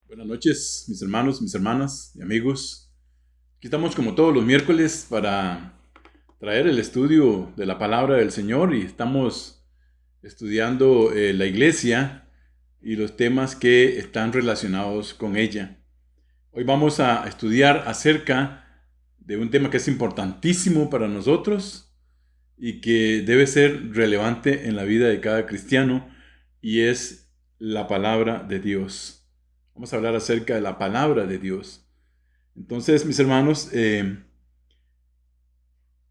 Buenas noches, mis hermanos, mis hermanas y amigos. Aquí estamos como todos los miércoles para traer el estudio de la palabra del Señor y estamos estudiando la iglesia y los temas que están relacionados con ella. Hoy vamos a estudiar acerca de un tema que es importantísimo para nosotros y que debe ser relevante en la vida de cada cristiano, y es la palabra de Dios. Vamos a hablar acerca de la palabra de Dios. Entonces, mis hermanos,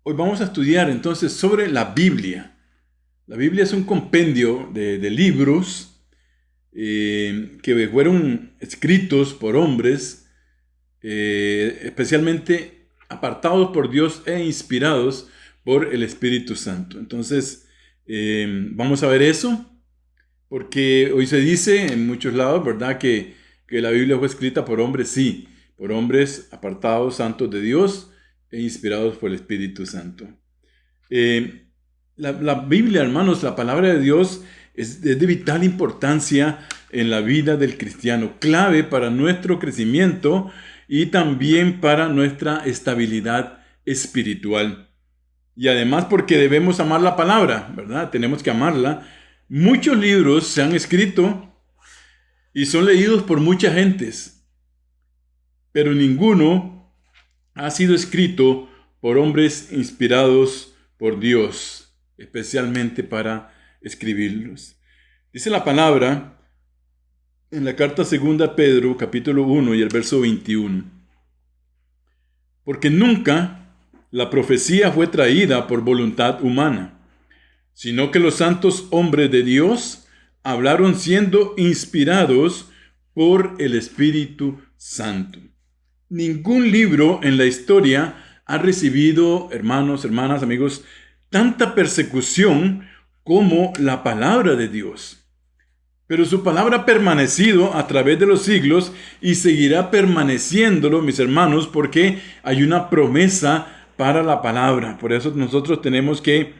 hoy vamos a estudiar entonces sobre la Biblia. La Biblia es un compendio de libros que fueron escritos por hombres, especialmente apartados por Dios e inspirados por el Espíritu Santo. Entonces, vamos a ver eso, porque hoy se dice en muchos lados, ¿verdad?, que la Biblia fue escrita por hombres, sí, por hombres apartados, santos de Dios e inspirados por el Espíritu Santo. La Biblia, hermanos, la palabra de Dios es de vital importancia en la vida del cristiano, clave para nuestro crecimiento y también para nuestra estabilidad espiritual. Y además porque debemos amar la palabra, ¿verdad? Tenemos que amarla. Muchos libros se han escrito y son leídos por muchas gentes, pero ninguno ha sido escrito por hombres inspirados por Dios, especialmente para escribirlos. Dice la palabra en la carta segunda a Pedro, capítulo 1 y el verso 21. Porque nunca la profecía fue traída por voluntad humana, sino que los santos hombres de Dios hablaron siendo inspirados por el Espíritu Santo. Ningún libro en la historia ha recibido, hermanos, hermanas, amigos, tanta persecución como la palabra de Dios. Pero su palabra ha permanecido a través de los siglos y seguirá permaneciéndolo, mis hermanos, porque hay una promesa para la palabra. Por eso nosotros tenemos que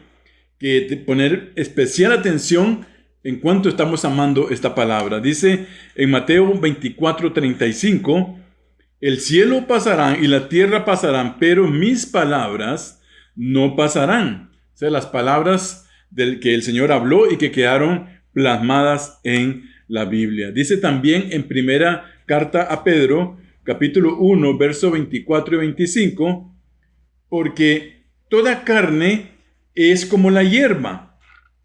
poner especial atención en cuanto estamos amando esta palabra. Dice en Mateo 24:35, el cielo pasará y la tierra pasarán, pero mis palabras no pasarán. O sea, las palabras del que el Señor habló y que quedaron plasmadas en la Biblia. Dice también en primera carta a Pedro, capítulo 1, verso 24 y 25, porque toda carne es como la hierba,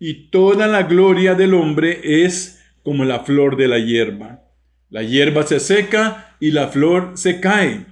y toda la gloria del hombre es como la flor de la hierba. La hierba se seca y la flor se cae.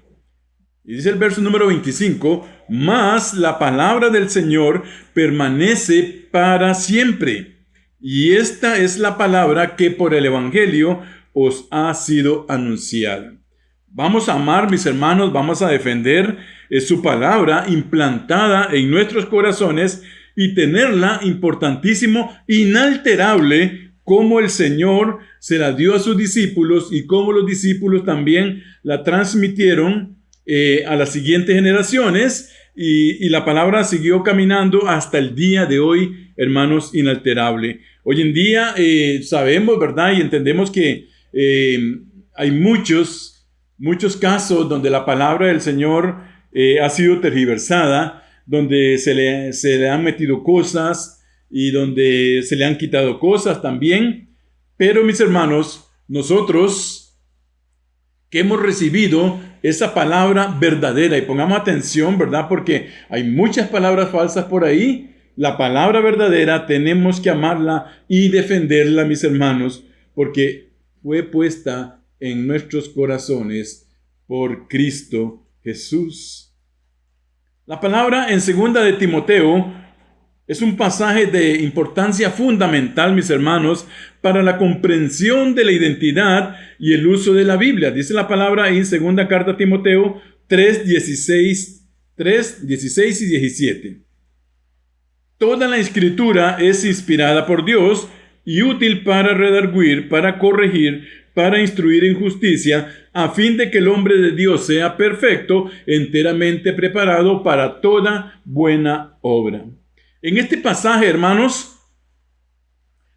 Y dice el verso número 25, mas la palabra del Señor permanece para siempre. Y esta es la palabra que por el Evangelio os ha sido anunciada. Vamos a amar, mis hermanos, vamos a defender su palabra implantada en nuestros corazones y tenerla, importantísimo, inalterable, como el Señor se la dio a sus discípulos y como los discípulos también la transmitieron a las siguientes generaciones, y la palabra siguió caminando hasta el día de hoy, hermanos, inalterable. Hoy en día sabemos, ¿verdad?, y entendemos que hay muchos casos donde la palabra del Señor ha sido tergiversada, donde se le han metido cosas y donde se le han quitado cosas también. Pero, mis hermanos, nosotros que hemos recibido esa palabra verdadera, y pongamos atención, ¿verdad?, porque hay muchas palabras falsas por ahí. La palabra verdadera tenemos que amarla y defenderla, mis hermanos, porque fue puesta en nuestros corazones por Cristo Jesús. La palabra en 2 de Timoteo es un pasaje de importancia fundamental, mis hermanos, para la comprensión de la identidad y el uso de la Biblia. Dice la palabra en 2 carta a Timoteo 3:16 y 17. Toda la escritura es inspirada por Dios y útil para redarguir, para corregir, para instruir en justicia, a fin de que el hombre de Dios sea perfecto, enteramente preparado para toda buena obra. En este pasaje, hermanos,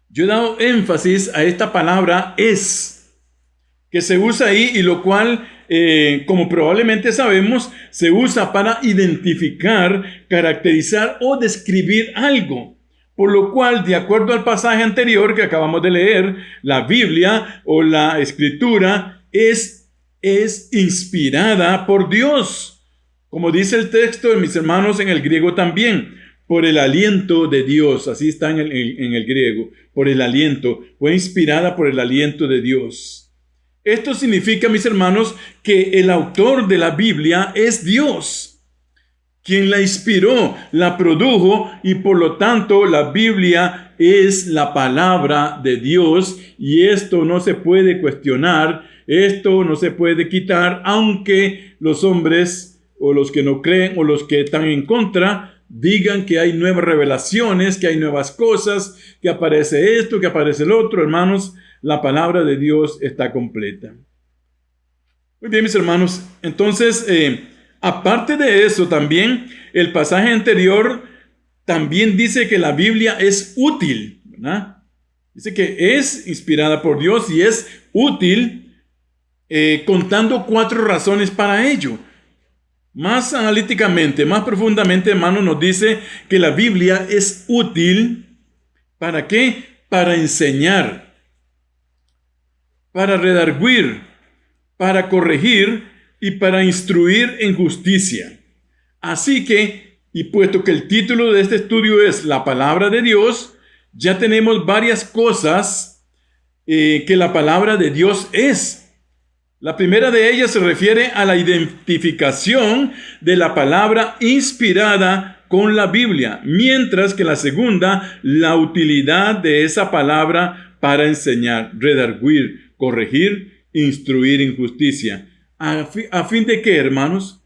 yo he dado énfasis a esta palabra es, que se usa ahí y lo cual, como probablemente sabemos, se usa para identificar, caracterizar o describir algo. Por lo cual, de acuerdo al pasaje anterior que acabamos de leer, la Biblia o la Escritura es inspirada por Dios. Como dice el texto de mis hermanos en el griego también, por el aliento de Dios. Así está en el griego, por el aliento. Fue inspirada por el aliento de Dios. Esto significa, mis hermanos, que el autor de la Biblia es Dios. Quien la inspiró, la produjo y por lo tanto la Biblia es la palabra de Dios y esto no se puede cuestionar, esto no se puede quitar, aunque los hombres o los que no creen o los que están en contra digan que hay nuevas revelaciones, que hay nuevas cosas, que aparece esto, que aparece el otro. Hermanos, la palabra de Dios está completa. Muy bien, mis hermanos, entonces aparte de eso también, el pasaje anterior también dice que la Biblia es útil, ¿verdad? Dice que es inspirada por Dios y es útil, contando 4 razones para ello. Más analíticamente, más profundamente, hermano, nos dice que la Biblia es útil, ¿para qué? Para enseñar, para redarguir, para corregir, y para instruir en justicia. Así que, y puesto que el título de este estudio es la palabra de Dios, ya tenemos varias cosas que la palabra de Dios es. La primera de ellas se refiere a la identificación de la palabra inspirada con la Biblia, mientras que la segunda, la utilidad de esa palabra para enseñar, redarguir, corregir, instruir en justicia. ¿A fin de qué, hermanos?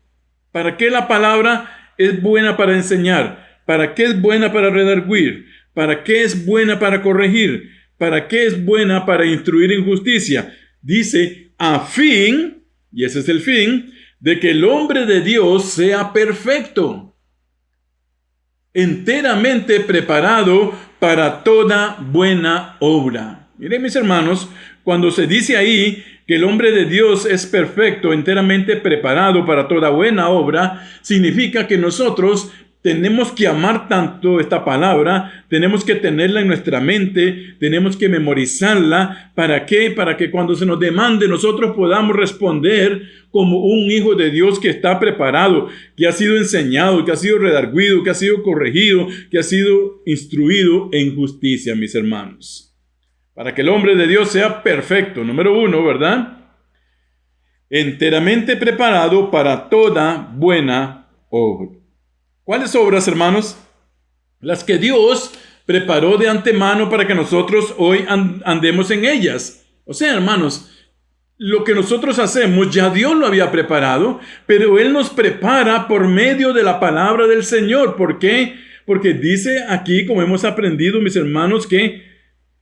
¿Para qué la palabra es buena para enseñar? ¿Para qué es buena para redarguir? ¿Para qué es buena para corregir? ¿Para qué es buena para instruir en justicia? Dice, a fin, y ese es el fin, de que el hombre de Dios sea perfecto, enteramente preparado para toda buena obra. Miren, mis hermanos, cuando se dice ahí que el hombre de Dios es perfecto, enteramente preparado para toda buena obra, significa que nosotros tenemos que amar tanto esta palabra, tenemos que tenerla en nuestra mente, tenemos que memorizarla. ¿Para qué? Para que cuando se nos demande nosotros podamos responder como un hijo de Dios que está preparado, que ha sido enseñado, que ha sido redarguido, que ha sido corregido, que ha sido instruido en justicia, mis hermanos. Para que el hombre de Dios sea perfecto, número 1, ¿verdad? Enteramente preparado para toda buena obra. ¿Cuáles obras, hermanos? Las que Dios preparó de antemano para que nosotros hoy andemos en ellas. O sea, hermanos, lo que nosotros hacemos ya Dios lo había preparado, pero Él nos prepara por medio de la palabra del Señor. ¿Por qué? Porque dice aquí, como hemos aprendido, mis hermanos, que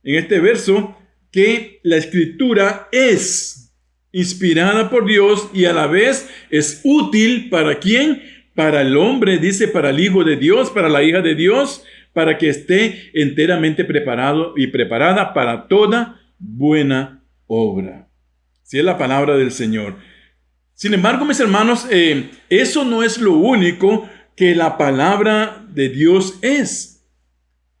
en este verso, que la Escritura es inspirada por Dios y a la vez es útil ¿para quién? Para el hombre, dice, para el Hijo de Dios, para la hija de Dios, para que esté enteramente preparado y preparada para toda buena obra. Así es la palabra del Señor. Sin embargo, mis hermanos, eso no es lo único que la palabra de Dios es.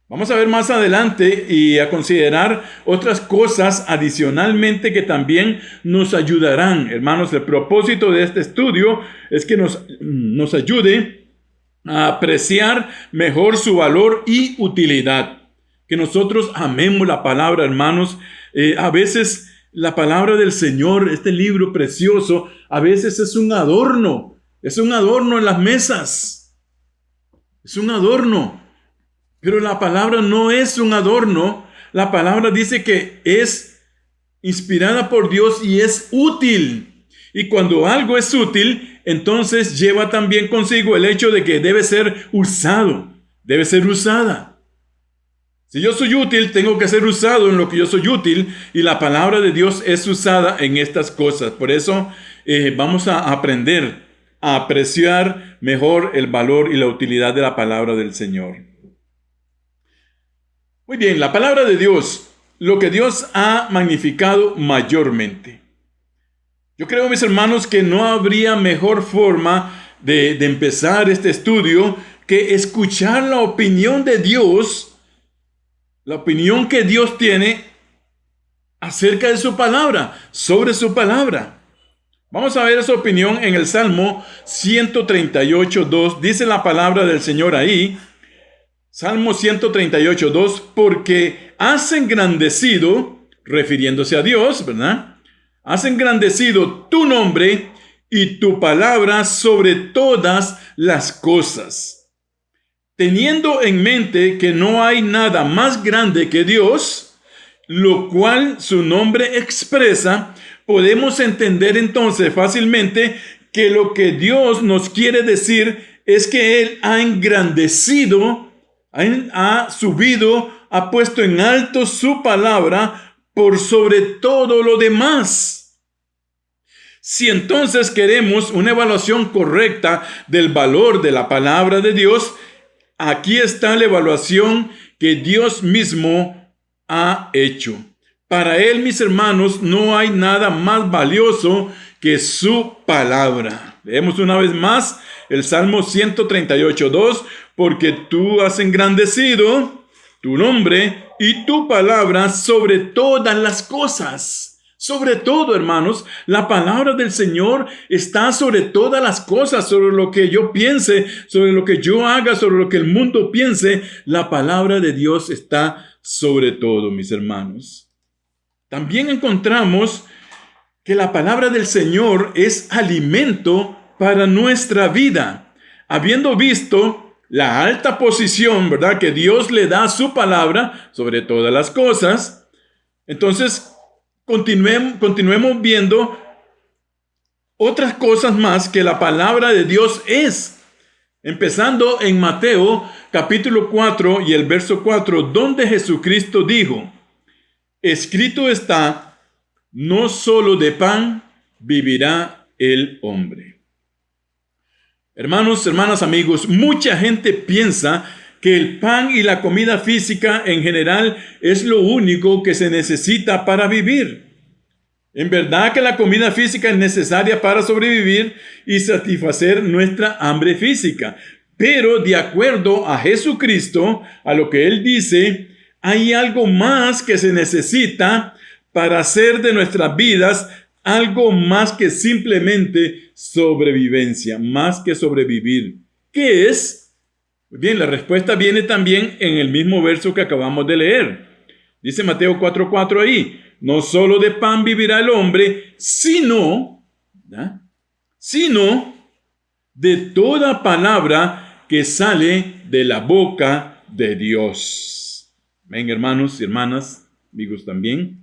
Vamos a ver más adelante y a considerar otras cosas adicionalmente que también nos ayudarán. Hermanos, el propósito de este estudio es que nos ayude a apreciar mejor su valor y utilidad. Que nosotros amemos la palabra, hermanos. A veces la palabra del Señor, este libro precioso, a veces es un adorno en las mesas. Es un adorno. Pero la palabra no es un adorno. La palabra dice que es inspirada por Dios y es útil. Y cuando algo es útil, entonces lleva también consigo el hecho de que debe ser usado, debe ser usada. Si yo soy útil, tengo que ser usado en lo que yo soy útil, y la palabra de Dios es usada en estas cosas. Por eso vamos a aprender a apreciar mejor el valor y la utilidad de la palabra del Señor. Muy bien, la palabra de Dios, lo que Dios ha magnificado mayormente. Yo creo, mis hermanos, que no habría mejor forma de empezar este estudio que escuchar la opinión de Dios, la opinión que Dios tiene acerca de su palabra, sobre su palabra. Vamos a ver esa opinión en el Salmo 138:2. Dice la palabra del Señor ahí, Salmo 138:2, porque has engrandecido, refiriéndose a Dios, ¿verdad? Has engrandecido tu nombre y tu palabra sobre todas las cosas. Teniendo en mente que no hay nada más grande que Dios, lo cual su nombre expresa, podemos entender entonces fácilmente que lo que Dios nos quiere decir es que Él ha engrandecido, ha subido, ha puesto en alto su palabra por sobre todo lo demás. Si entonces queremos una evaluación correcta del valor de la palabra de Dios, aquí está la evaluación que Dios mismo ha hecho. Para Él, mis hermanos, no hay nada más valioso que su palabra. Leemos una vez más el Salmo 138:2, porque tú has engrandecido tu nombre y tu palabra sobre todas las cosas. Sobre todo, hermanos, la palabra del Señor está sobre todas las cosas, sobre lo que yo piense, sobre lo que yo haga, sobre lo que el mundo piense. La palabra de Dios está sobre todo, mis hermanos. También encontramos que la palabra del Señor es alimento para nuestra vida. Habiendo visto la alta posición, ¿verdad?, que Dios le da a su palabra sobre todas las cosas, entonces continuemos viendo otras cosas más que la palabra de Dios es. Empezando en Mateo capítulo 4 y el verso 4, donde Jesucristo dijo, escrito está, no solo de pan vivirá el hombre. Hermanos, hermanas, amigos, mucha gente piensa que el pan y la comida física en general es lo único que se necesita para vivir. En verdad que la comida física es necesaria para sobrevivir y satisfacer nuestra hambre física. Pero de acuerdo a Jesucristo, a lo que Él dice, hay algo más que se necesita para hacer de nuestras vidas algo más que simplemente sobrevivencia, más que sobrevivir. ¿Qué es? Bien, la respuesta viene también en el mismo verso que acabamos de leer. Dice Mateo 4:4 ahí, no solo de pan vivirá el hombre, sino de toda palabra que sale de la boca de Dios. Ven, hermanos y hermanas, amigos también.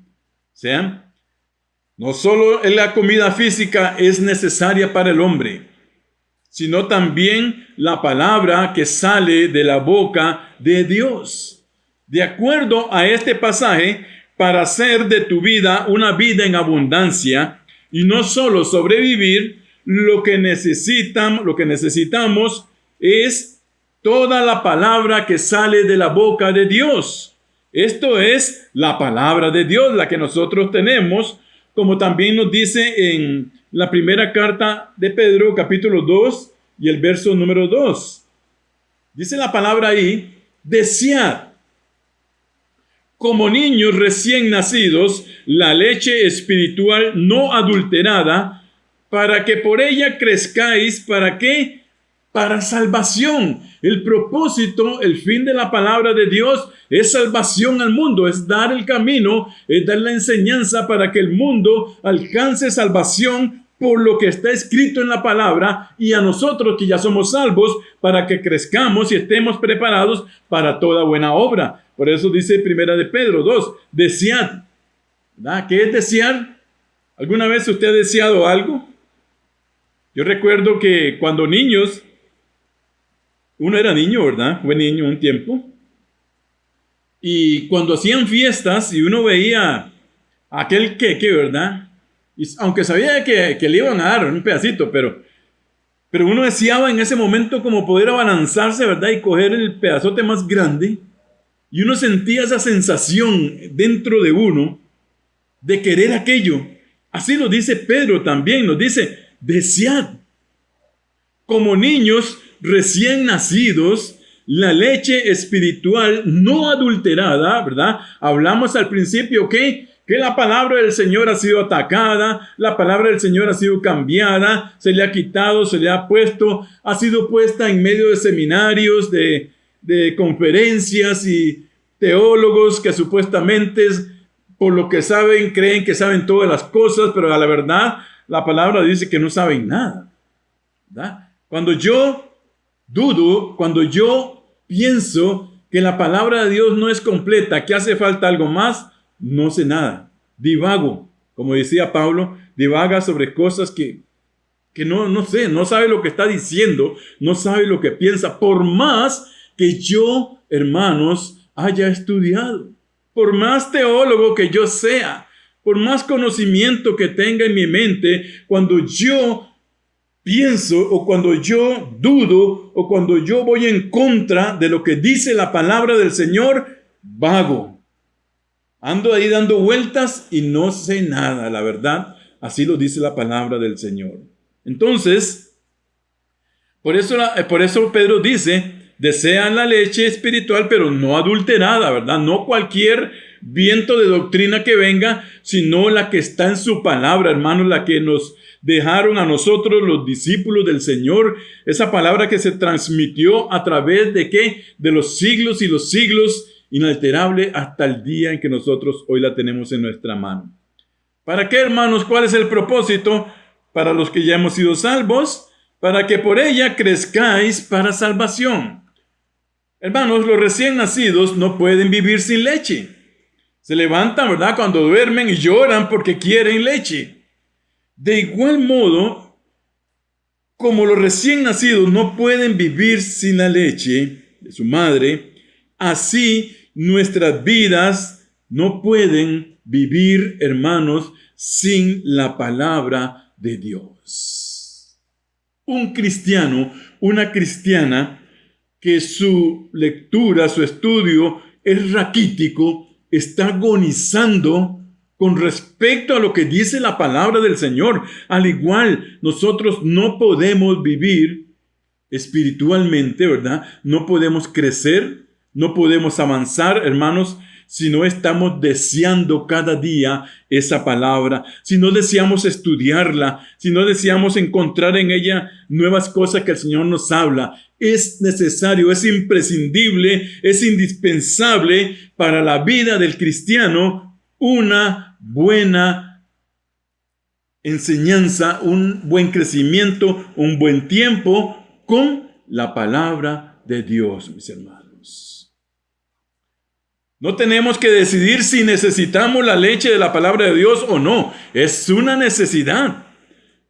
No solo la comida física es necesaria para el hombre, sino también la palabra que sale de la boca de Dios. De acuerdo a este pasaje, para hacer de tu vida una vida en abundancia y no solo sobrevivir, lo que necesitamos es toda la palabra que sale de la boca de Dios. Esto es la palabra de Dios, la que nosotros tenemos, como también nos dice en la primera carta de Pedro, capítulo 2 y el verso número 2. Dice la palabra ahí, desead como niños recién nacidos la leche espiritual no adulterada, para que por ella crezcáis. ¿Para qué? Para salvación. El propósito, el fin de la palabra de Dios es salvación al mundo, es dar el camino, es dar la enseñanza para que el mundo alcance salvación por lo que está escrito en la palabra, y a nosotros que ya somos salvos, para que crezcamos y estemos preparados para toda buena obra. Por eso dice Primera de Pedro 2, desead. ¿Verdad? ¿Qué es desear? ¿Alguna vez usted ha deseado algo? Yo recuerdo que cuando niños, uno era niño, ¿verdad? Fue niño un tiempo. Y cuando hacían fiestas y uno veía aquel queque, ¿verdad? Y aunque sabía que le iban a dar un pedacito, pero uno deseaba en ese momento como poder abalanzarse, ¿verdad? Y coger el pedazote más grande. Y uno sentía esa sensación dentro de uno de querer aquello. Así lo dice Pedro también, nos dice, desead como niños recién nacidos la leche espiritual no adulterada, ¿verdad? Hablamos al principio que la palabra del Señor ha sido atacada, la palabra del Señor ha sido cambiada, se le ha quitado, se le ha puesto, ha sido puesta en medio de seminarios, de conferencias y teólogos que supuestamente, por lo que saben, creen que saben todas las cosas, pero a la verdad, la palabra dice que no saben nada, ¿verdad? Cuando yo dudo, cuando yo pienso que la palabra de Dios no es completa, que hace falta algo más, no sé nada. Divago, como decía Pablo, divaga sobre cosas que no sé, no sabe lo que está diciendo, no sabe lo que piensa, por más que yo, hermanos, haya estudiado, por más teólogo que yo sea, por más conocimiento que tenga en mi mente, cuando yo pienso o cuando yo dudo o cuando yo voy en contra de lo que dice la palabra del Señor, vago. Ando ahí dando vueltas y no sé nada, la verdad. Así lo dice la palabra del Señor. Entonces, por eso Pedro dice, desean la leche espiritual, pero no adulterada, ¿verdad? No cualquier viento de doctrina que venga, sino la que está en su palabra, hermanos, la que nos dejaron a nosotros los discípulos del Señor, esa palabra que se transmitió a través de ¿qué? De los siglos y los siglos, inalterable hasta el día en que nosotros hoy la tenemos en nuestra mano. ¿Para qué, hermanos? ¿Cuál es el propósito? Para los que ya hemos sido salvos, para que por ella crezcáis para salvación. Hermanos, los recién nacidos no pueden vivir sin leche. Se levantan, ¿verdad?, cuando duermen y lloran porque quieren leche. De igual modo, como los recién nacidos no pueden vivir sin la leche de su madre, así nuestras vidas no pueden vivir, hermanos, sin la palabra de Dios. Un cristiano, una cristiana, que su lectura, su estudio es raquítico, está agonizando con respecto a lo que dice la palabra del Señor. Al igual, nosotros no podemos vivir espiritualmente, ¿verdad? No podemos crecer, no podemos avanzar, hermanos, si no estamos deseando cada día esa palabra, si no deseamos estudiarla, si no deseamos encontrar en ella nuevas cosas que el Señor nos habla. Es necesario, es imprescindible, es indispensable para la vida del cristiano una buena enseñanza, un buen crecimiento, un buen tiempo con la palabra de Dios, mis hermanos. No tenemos que decidir si necesitamos la leche de la palabra de Dios o no. Es una necesidad.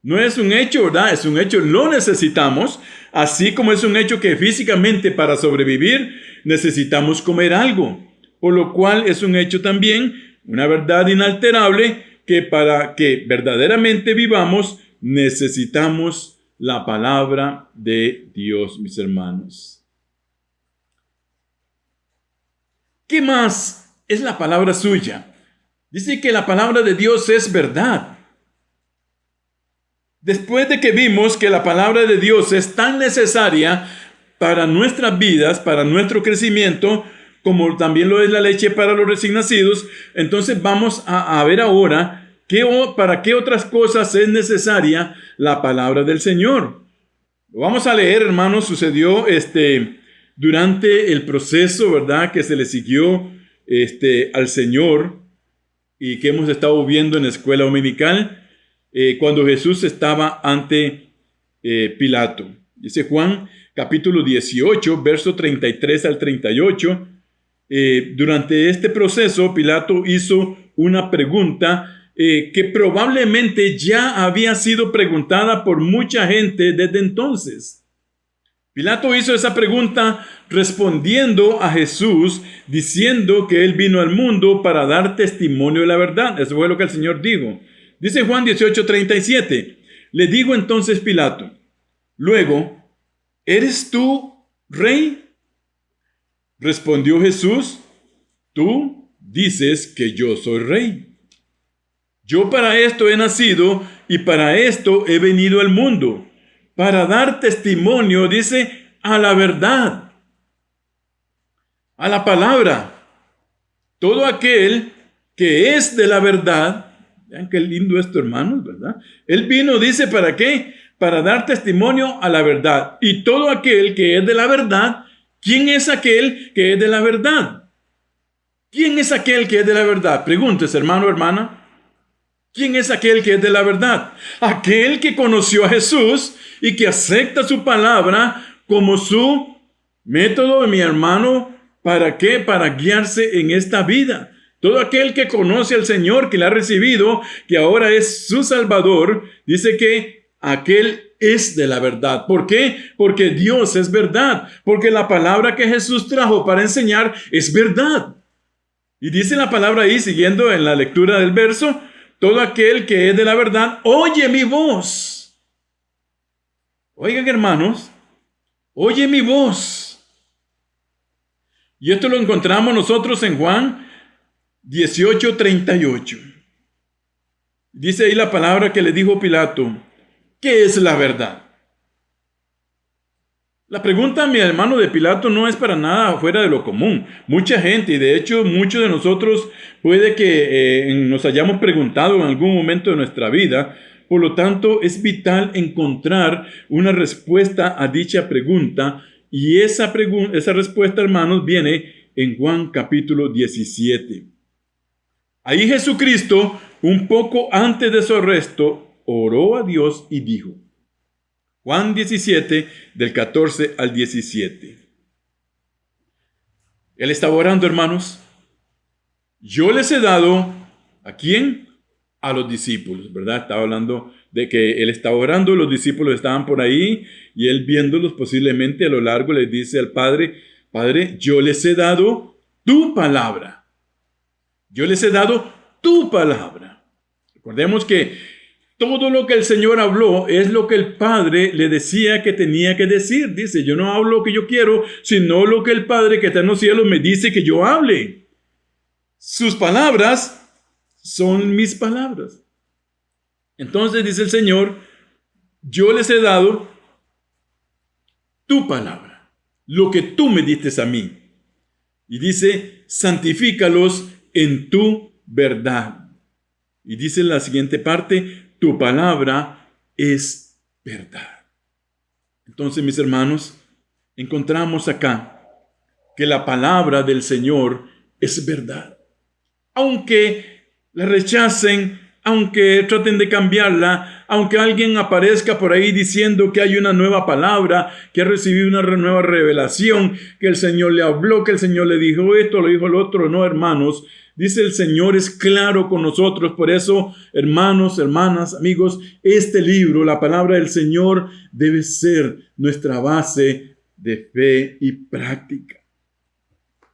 No es un hecho, ¿verdad? Es un hecho, lo necesitamos, así como es un hecho que físicamente para sobrevivir necesitamos comer algo, por lo cual es un hecho también, una verdad inalterable, que para que verdaderamente vivamos necesitamos la palabra de Dios, mis hermanos. ¿Qué más es la palabra suya? Dice que la palabra de Dios es verdad. Después de que vimos que la palabra de Dios es tan necesaria para nuestras vidas, para nuestro crecimiento, como también lo es la leche para los recién nacidos, entonces vamos a ver ahora para qué otras cosas es necesaria la palabra del Señor. Lo vamos a leer, hermanos. Sucedió durante el proceso, ¿verdad?, que se le siguió al Señor y que hemos estado viendo en la escuela dominical. Cuando Jesús estaba ante Pilato. Dice Juan capítulo 18, verso 33 al 38. Durante este proceso, Pilato hizo una pregunta que probablemente ya había sido preguntada por mucha gente desde entonces. Pilato hizo esa pregunta respondiendo a Jesús, diciendo que él vino al mundo para dar testimonio de la verdad. Eso fue lo que el Señor dijo. Dice Juan 18:37, le digo entonces Pilato, luego, ¿eres tú rey? Respondió Jesús, tú dices que yo soy rey. Yo para esto he nacido y para esto he venido al mundo, para dar testimonio, dice, a la verdad, a la palabra. Todo aquel que es de la verdad, vean qué lindo esto, hermanos, ¿verdad? Él vino, dice, ¿para qué? Para dar testimonio a la verdad. Y todo aquel que es de la verdad, ¿quién es aquel que es de la verdad? ¿Quién es aquel que es de la verdad? Pregúntese, hermano, hermana. ¿Quién es aquel que es de la verdad? Aquel que conoció a Jesús y que acepta su palabra como su método, mi hermano. ¿Para qué? Para guiarse en esta vida. Todo aquel que conoce al Señor, que le ha recibido, que ahora es su Salvador, dice que aquel es de la verdad. ¿Por qué? Porque Dios es verdad. Porque la palabra que Jesús trajo para enseñar es verdad. Y dice la palabra ahí, siguiendo en la lectura del verso, todo aquel que es de la verdad, oye mi voz. Oigan, hermanos, oye mi voz. Y esto lo encontramos nosotros en Juan 18:38. Dice ahí la palabra que le dijo Pilato, ¿qué es la verdad? La pregunta, mi hermano, de Pilato no es para nada fuera de lo común. Mucha gente, y de hecho muchos de nosotros puede que nos hayamos preguntado en algún momento de nuestra vida. Por lo tanto, es vital encontrar una respuesta a dicha pregunta. Y esa respuesta, hermanos, viene en Juan capítulo 17. Ahí Jesucristo, un poco antes de su arresto, oró a Dios y dijo, Juan 17, del 14 al 17. Él estaba orando, hermanos. Yo les he dado, ¿a quién? A los discípulos, ¿verdad? Estaba hablando de que él estaba orando, los discípulos estaban por ahí, y él viéndolos posiblemente a lo largo les dice al Padre, Padre, yo les he dado tu palabra. Yo les he dado tu palabra. Recordemos que todo lo que el Señor habló es lo que el Padre le decía que tenía que decir. Dice, yo no hablo lo que yo quiero, sino lo que el Padre que está en los cielos me dice que yo hable. Sus palabras son mis palabras. Entonces dice el Señor, yo les he dado tu palabra, lo que tú me diste a mí. Y dice, santifícalos en tu verdad. Y dice en la siguiente parte, tu palabra es verdad. Entonces, mis hermanos, encontramos acá que la palabra del Señor es verdad. Aunque la rechacen, aunque traten de cambiarla, aunque alguien aparezca por ahí diciendo que hay una nueva palabra, que ha recibido una nueva revelación, que el Señor le habló, que el Señor le dijo esto, le dijo lo otro, no, hermanos. Dice el Señor es claro con nosotros. Por eso, hermanos, hermanas, amigos, este libro, la palabra del Señor, debe ser nuestra base de fe y práctica.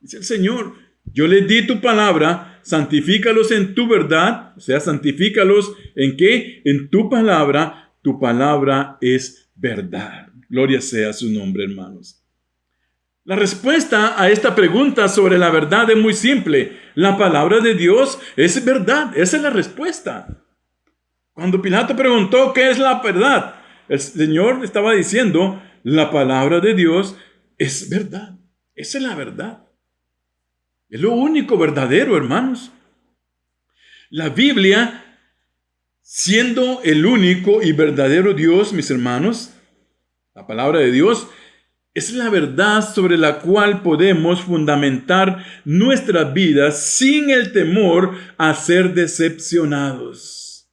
Dice el Señor, yo les di tu palabra, santifícalos en tu verdad, o sea, santifícalos ¿en qué? En tu palabra es verdad. Gloria sea su nombre, hermanos. La respuesta a esta pregunta sobre la verdad es muy simple. La palabra de Dios es verdad. Esa es la respuesta. Cuando Pilato preguntó qué es la verdad, el Señor estaba diciendo, la palabra de Dios es verdad. Esa es la verdad. Es lo único verdadero, hermanos. La Biblia, siendo el único y verdadero Dios, mis hermanos, la palabra de Dios es la verdad sobre la cual podemos fundamentar nuestras vidas sin el temor a ser decepcionados.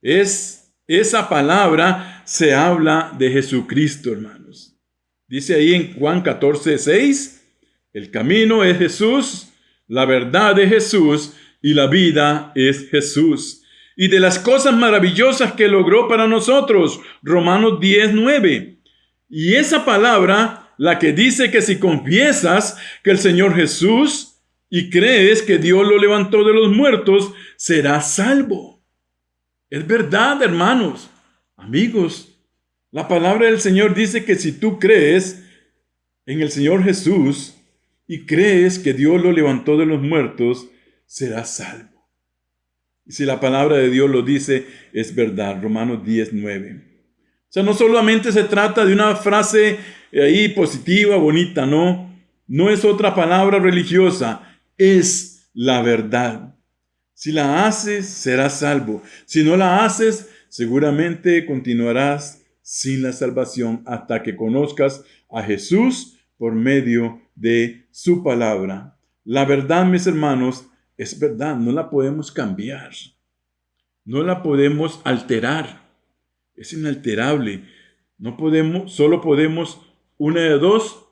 Esa palabra se habla de Jesucristo, hermanos. Dice ahí en Juan 14:6, el camino es Jesús, la verdad es Jesús y la vida es Jesús. Y de las cosas maravillosas que logró para nosotros, Romanos 10:9. Y esa palabra, la que dice que si confiesas que el Señor Jesús y crees que Dios lo levantó de los muertos, serás salvo. Es verdad, hermanos, amigos. La palabra del Señor dice que si tú crees en el Señor Jesús y crees que Dios lo levantó de los muertos, serás salvo. Y si la palabra de Dios lo dice, es verdad. Romanos 10:9. O sea, no solamente se trata de una frase ahí positiva, bonita, no. No es otra palabra religiosa, es la verdad. Si la haces, serás salvo. Si no la haces, seguramente continuarás sin la salvación hasta que conozcas a Jesús por medio de su palabra. La verdad, mis hermanos, es verdad, no la podemos cambiar, no la podemos alterar, es inalterable. No podemos, solo podemos una de dos,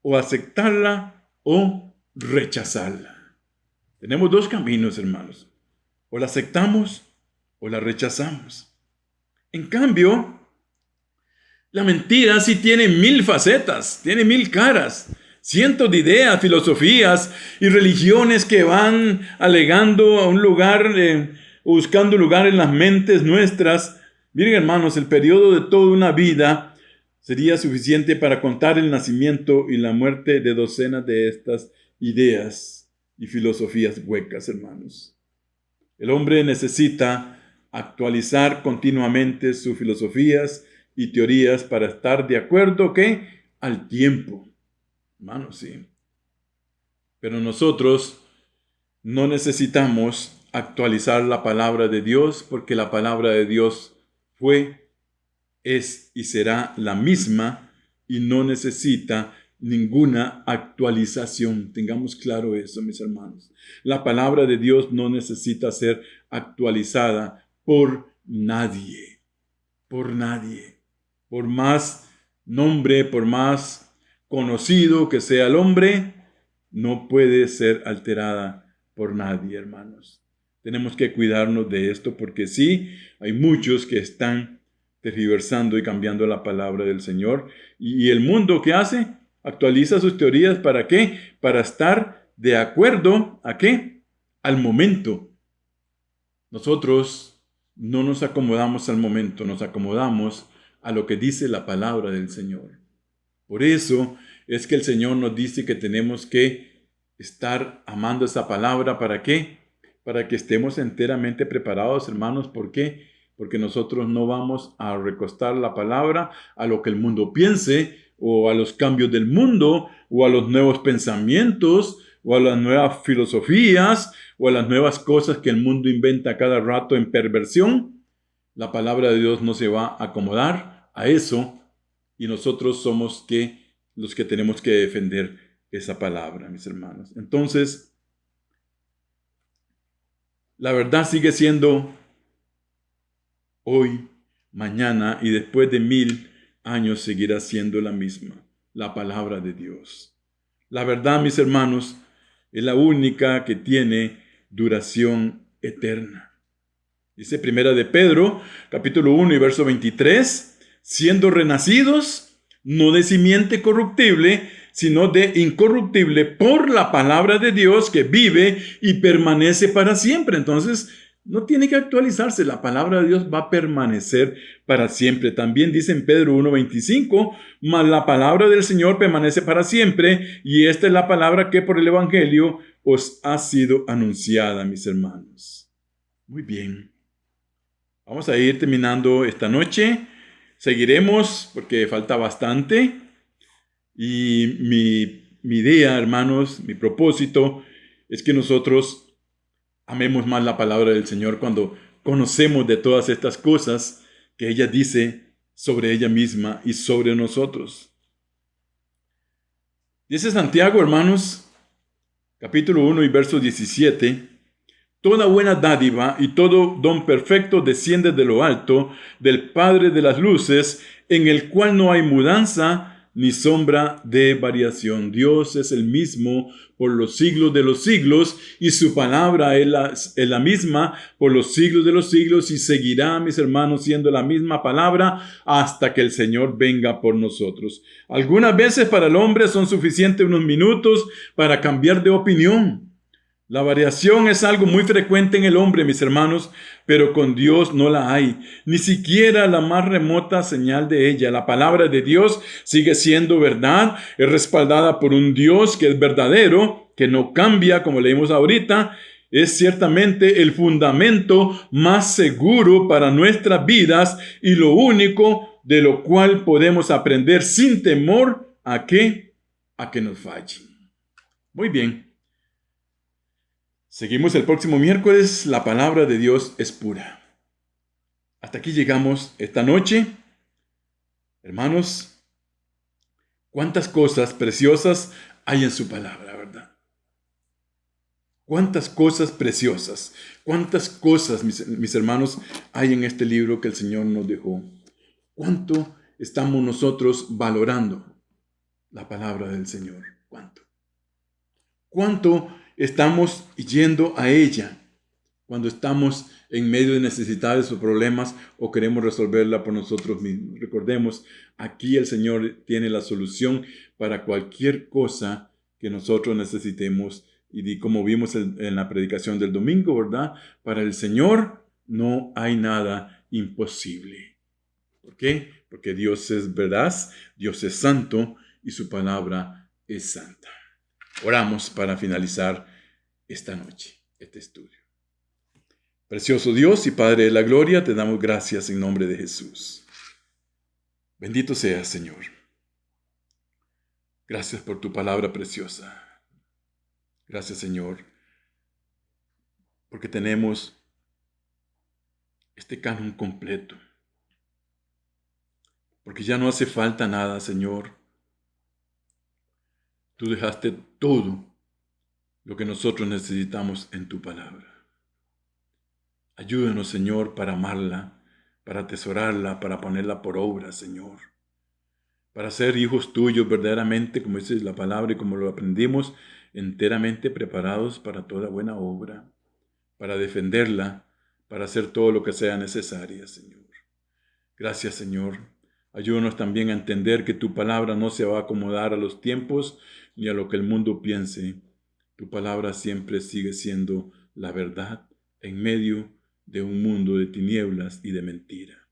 o aceptarla o rechazarla. Tenemos dos caminos, hermanos. O la aceptamos o la rechazamos. En cambio, la mentira sí tiene 1000 facetas, tiene 1000 caras, cientos de ideas, filosofías y religiones que van alegando a un lugar, buscando lugar en las mentes nuestras. Miren, hermanos, el periodo de toda una vida sería suficiente para contar el nacimiento y la muerte de docenas de estas ideas y filosofías huecas, hermanos. El hombre necesita actualizar continuamente sus filosofías y teorías para estar de acuerdo, ¿qué? Al tiempo. Hermanos, sí. Pero nosotros no necesitamos actualizar la palabra de Dios, porque la palabra de Dios fue, es y será la misma y no necesita ninguna actualización. Tengamos claro eso, mis hermanos. La palabra de Dios no necesita ser actualizada por nadie. Por nadie. Por más nombre, por más conocido que sea el hombre, no puede ser alterada por nadie, hermanos. Tenemos que cuidarnos de esto porque sí, hay muchos que están tergiversando y cambiando la palabra del Señor. ¿Y el mundo qué hace? Actualiza sus teorías. ¿Para qué? Para estar de acuerdo ¿a qué? Al momento. Nosotros no nos acomodamos al momento, nos acomodamos a lo que dice la palabra del Señor. Por eso es que el Señor nos dice que tenemos que estar amando esa palabra. ¿Para qué? Para que estemos enteramente preparados, hermanos. ¿Por qué? Porque nosotros no vamos a recostar la palabra a lo que el mundo piense, o a los cambios del mundo, o a los nuevos pensamientos, o a las nuevas filosofías, o a las nuevas cosas que el mundo inventa cada rato en perversión. La palabra de Dios no se va a acomodar a eso, y nosotros somos los que tenemos que defender esa palabra, mis hermanos. Entonces, la verdad sigue siendo hoy, mañana y después de 1000 años seguirá siendo la misma, la palabra de Dios. La verdad, mis hermanos, es la única que tiene duración eterna. Dice Primera de Pedro, capítulo 1 y verso 23, siendo renacidos, no de simiente corruptible, sino de incorruptible por la palabra de Dios que vive y permanece para siempre. Entonces, no tiene que actualizarse, la palabra de Dios va a permanecer para siempre. También dice en Pedro 1:25, mas la palabra del Señor permanece para siempre, y esta es la palabra que por el Evangelio os ha sido anunciada, mis hermanos. Muy bien. Vamos a ir terminando esta noche. Seguiremos porque falta bastante. Y mi idea, hermanos, mi propósito es que nosotros amemos más la palabra del Señor cuando conocemos de todas estas cosas que ella dice sobre ella misma y sobre nosotros. Dice Santiago, hermanos, capítulo 1 y verso 17, toda buena dádiva y todo don perfecto desciende de lo alto, del Padre de las luces, en el cual no hay mudanza ni sombra de variación. Dios es el mismo por los siglos de los siglos, y su palabra es la misma por los siglos de los siglos, y seguirá, mis hermanos, siendo la misma palabra hasta que el Señor venga por nosotros. Algunas veces para el hombre son suficientes unos minutos para cambiar de opinión. La variación es algo muy frecuente en el hombre, mis hermanos, pero con Dios no la hay, ni siquiera la más remota señal de ella. La palabra de Dios sigue siendo verdad, es respaldada por un Dios que es verdadero, que no cambia, como leímos ahorita, es ciertamente el fundamento más seguro para nuestras vidas y lo único de lo cual podemos aprender sin temor a que nos falle. Muy bien. Seguimos el próximo miércoles. La palabra de Dios es pura. Hasta aquí llegamos esta noche. Hermanos, cuántas cosas preciosas hay en su palabra, ¿verdad? Cuántas cosas preciosas, cuántas cosas, mis hermanos, hay en este libro que el Señor nos dejó. ¿Cuánto estamos nosotros valorando la palabra del Señor? ¿Cuánto? ¿Cuánto estamos yendo a ella cuando estamos en medio de necesidades o problemas o queremos resolverla por nosotros mismos? Recordemos, aquí el Señor tiene la solución para cualquier cosa que nosotros necesitemos. Y como vimos en la predicación del domingo, ¿verdad? Para el Señor no hay nada imposible. ¿Por qué? Porque Dios es veraz, Dios es santo y su palabra es santa. Oramos para finalizar esta noche, este estudio. Precioso Dios y Padre de la gloria, te damos gracias en nombre de Jesús. Bendito seas, Señor. Gracias por tu palabra preciosa. Gracias, Señor, porque tenemos este canon completo. Porque ya no hace falta nada, Señor. Tú dejaste todo lo que nosotros necesitamos en tu palabra. Ayúdanos, Señor, para amarla, para atesorarla, para ponerla por obra, Señor. Para ser hijos tuyos verdaderamente, como dice la palabra y como lo aprendimos, enteramente preparados para toda buena obra, para defenderla, para hacer todo lo que sea necesario, Señor. Gracias, Señor. Ayúdanos también a entender que tu palabra no se va a acomodar a los tiempos ni a lo que el mundo piense. Tu palabra siempre sigue siendo la verdad en medio de un mundo de tinieblas y de mentira.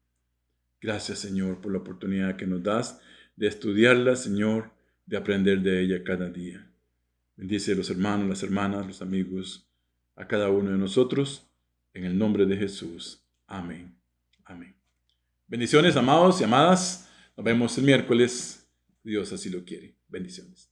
Gracias, Señor, por la oportunidad que nos das de estudiarla, Señor, de aprender de ella cada día. Bendice a los hermanos, las hermanas, los amigos, a cada uno de nosotros, en el nombre de Jesús. Amén. Amén. Bendiciones, amados y amadas. Nos vemos el miércoles. Dios así lo quiere. Bendiciones.